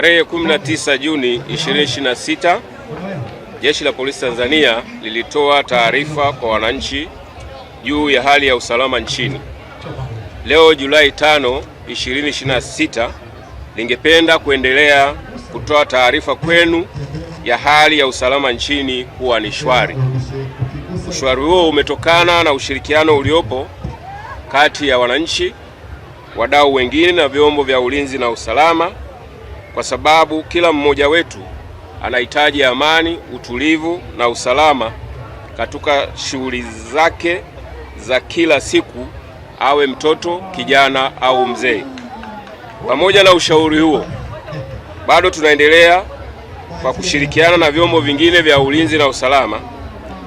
Tarehe 19 Juni 2026, Jeshi la Polisi Tanzania lilitoa taarifa kwa wananchi juu ya hali ya usalama nchini. Leo Julai 5, 2026, ningependa kuendelea kutoa taarifa kwenu ya hali ya usalama nchini kuwa ni shwari. Ushwari huo umetokana na ushirikiano uliopo kati ya wananchi, wadau wengine na vyombo vya ulinzi na usalama, kwa sababu kila mmoja wetu anahitaji amani, utulivu na usalama katika shughuli zake za kila siku, awe mtoto, kijana au mzee. Pamoja na ushauri huo, bado tunaendelea kwa kushirikiana na vyombo vingine vya ulinzi na usalama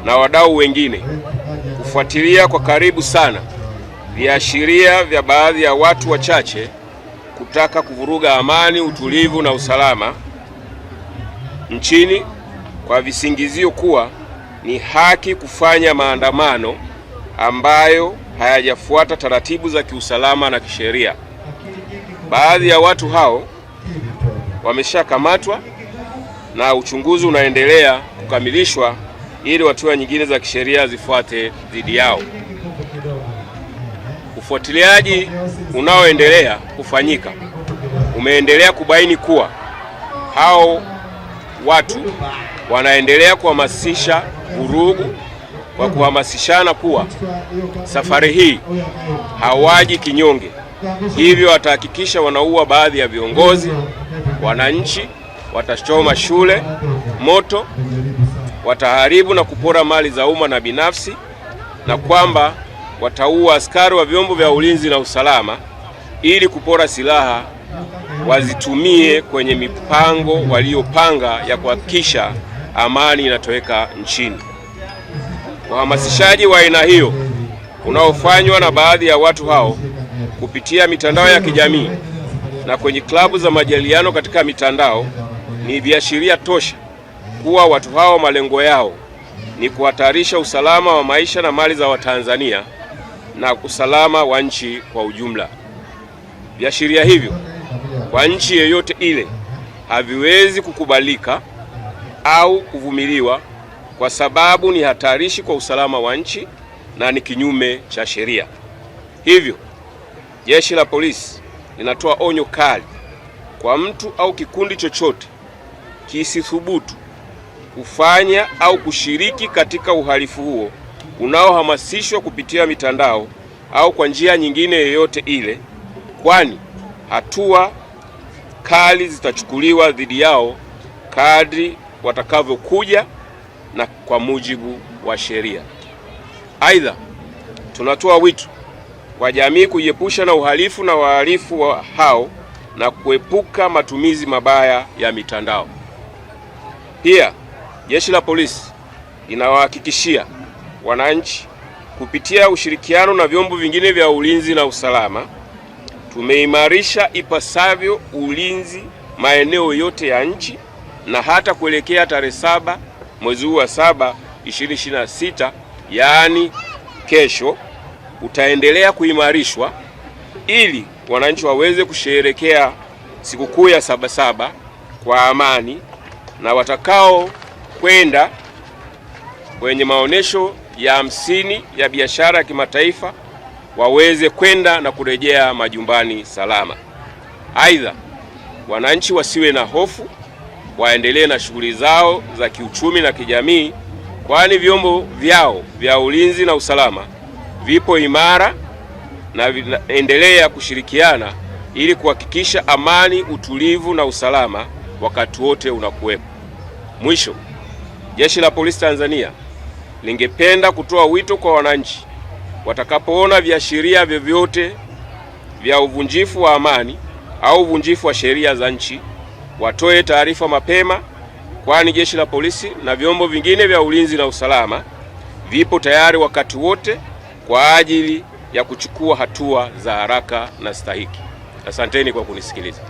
na wadau wengine kufuatilia kwa karibu sana viashiria vya baadhi ya watu wachache kutaka kuvuruga amani, utulivu na usalama nchini kwa visingizio kuwa ni haki kufanya maandamano ambayo hayajafuata taratibu za kiusalama na kisheria. Baadhi ya watu hao wameshakamatwa na uchunguzi unaendelea kukamilishwa ili hatua nyingine za kisheria zifuate dhidi yao. Ufuatiliaji unaoendelea kufanyika umeendelea kubaini kuwa hao watu wanaendelea kuhamasisha vurugu kwa kuhamasishana kuwa safari hii hawaji kinyonge, hivyo watahakikisha wanaua baadhi ya viongozi, wananchi, watachoma shule moto, wataharibu na kupora mali za umma na binafsi, na kwamba wataua askari wa vyombo vya ulinzi na usalama ili kupora silaha wazitumie kwenye mipango waliopanga ya kuhakikisha amani inatoweka nchini. Uhamasishaji wa aina hiyo unaofanywa na baadhi ya watu hao kupitia mitandao ya kijamii na kwenye klabu za majadiliano katika mitandao ni viashiria tosha kuwa watu hao malengo yao ni kuhatarisha usalama wa maisha na mali za Watanzania na usalama wa nchi kwa ujumla. Viashiria hivyo kwa nchi yoyote ile haviwezi kukubalika au kuvumiliwa, kwa sababu ni hatarishi kwa usalama wa nchi na ni kinyume cha sheria. Hivyo Jeshi la Polisi linatoa onyo kali kwa mtu au kikundi chochote kisithubutu kufanya au kushiriki katika uhalifu huo unaohamasishwa kupitia mitandao au kwa njia nyingine yoyote ile, kwani hatua kali zitachukuliwa dhidi yao kadri watakavyokuja na kwa mujibu wa sheria. Aidha, tunatoa wito kwa jamii kujiepusha na uhalifu na wahalifu hao na kuepuka matumizi mabaya ya mitandao. Pia Jeshi la Polisi linawahakikishia wananchi kupitia ushirikiano na vyombo vingine vya ulinzi na usalama, tumeimarisha ipasavyo ulinzi maeneo yote ya nchi, na hata kuelekea tarehe 7 mwezi huu wa 7 2026, yaani kesho, utaendelea kuimarishwa ili wananchi waweze kusherehekea sikukuu ya Sabasaba kwa amani, na watakao kwenda kwenye maonesho ya 50 ya biashara ya kimataifa waweze kwenda na kurejea majumbani salama. Aidha, wananchi wasiwe na hofu, waendelee na shughuli zao za kiuchumi na kijamii, kwani vyombo vyao vya ulinzi na usalama vipo imara na vinaendelea kushirikiana ili kuhakikisha amani, utulivu na usalama wakati wote unakuwepo. Mwisho, Jeshi la Polisi Tanzania lingependa kutoa wito kwa wananchi watakapoona viashiria vyovyote vya uvunjifu wa amani au uvunjifu wa sheria za nchi, watoe taarifa mapema, kwani Jeshi la Polisi na vyombo vingine vya ulinzi na usalama vipo tayari wakati wote kwa ajili ya kuchukua hatua za haraka na stahiki. Asanteni kwa kunisikiliza.